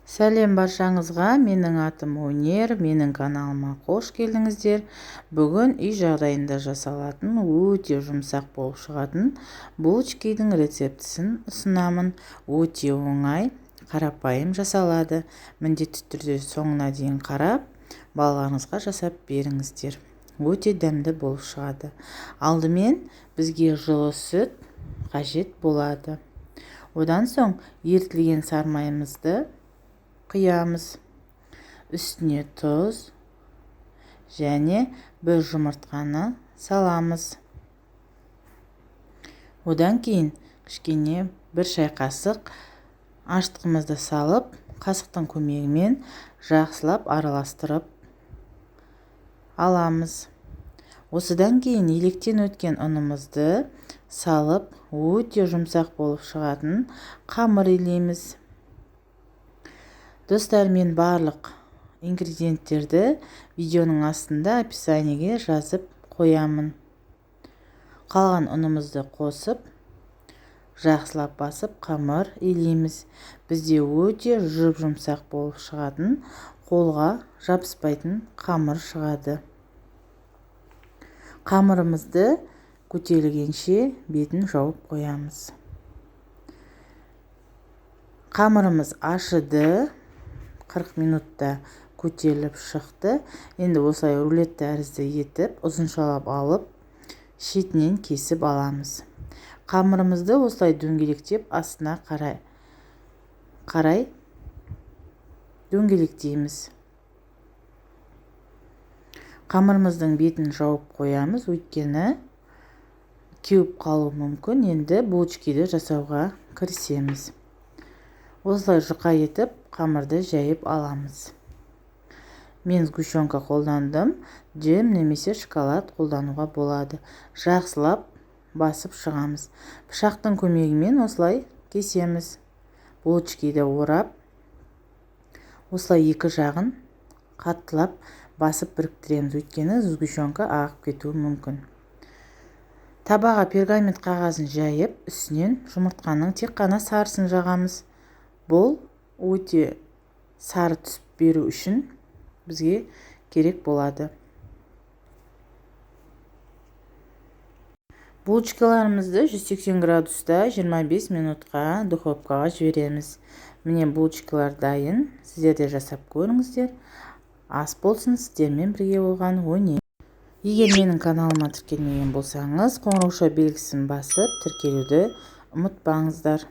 Сәлем баршаңызға, менің атым Өнер, менің каналыма қош келдіңіздер. Бүгін үй жағдайында жасалатын өте жұмсақ болып шығатын булочкидің рецептісін ұсынамын. Өте оңай, қарапайым жасалады. Міндетті түрде соңына дейін қарап, балаларыңызға жасап беріңіздер. Өте дәмді болып шығады. Алдымен бізге жылы сүт қажет болады. Одан соң ерітілген сармайымызды құямыз. Үстіне тұз және бір жұмыртқаны саламыз. Одан кейін кішкене бір шай қасық аштығымызды салып, қасықтың көмегімен жақсылап араластырып аламыз. Осыдан кейін електен өткен ұнымызды салып, өте жұмсақ болып шығатын қамыр илейміз. Достар, мен барлық ингредиенттерді видеоның астында описаниеге жазып қоямын. Қалған ұнымызды қосып, жақсылап басып қамыр илейміз. Бізде өте жұмсақ болып шығатын, қолға жабыспайтын қамыр шығады. Қамырымызды көтерілгенше бетін жауып қоямыз. Қамырымыз ашыды. 40 минутта көтеріліп шықты. Енді осылай рулет тәрізді етіп, ұзыншалап алып, шетінен кесіп аламыз. Қамырымызды осылай дөңгелектеп астына қарай дөңгелектейміз. Қамырымыздың бетін жауып қоямыз, өйткені кеуіп қалуы мүмкін. Енді булочкиді жасауға кірісеміз. Осылай жұқа етіп қамырды жайып аламыз. Мен сгущенка қолдандым, джем немесе шоколад қолдануға болады. Жақсылап басып шығамыз. Пышақтың көмегімен осылай кесеміз. Булочкиді орап, осылай екі жағын қаттылап басып біріктіреміз, өйткені сгущенка ағып кетуі мүмкін. Табаға пергамент қағазын жайып, үстінен жұмыртқаның тек қана сарысын жағамыз. Бұл өте сары түсіп беру үшін бізге керек болады. Булочкаларымызды 180 градуста 25 минутқа духовкаға жібереміз. Міне булочкалар дайын. Сіздер де жасап көріңіздер. Ас болсын, сіздермен бірге болған Өнер. Егер менің каналыма тіркелмеген болсаңыз, қоңырауша белгісін басып, тіркелуді ұмытпаңыздар.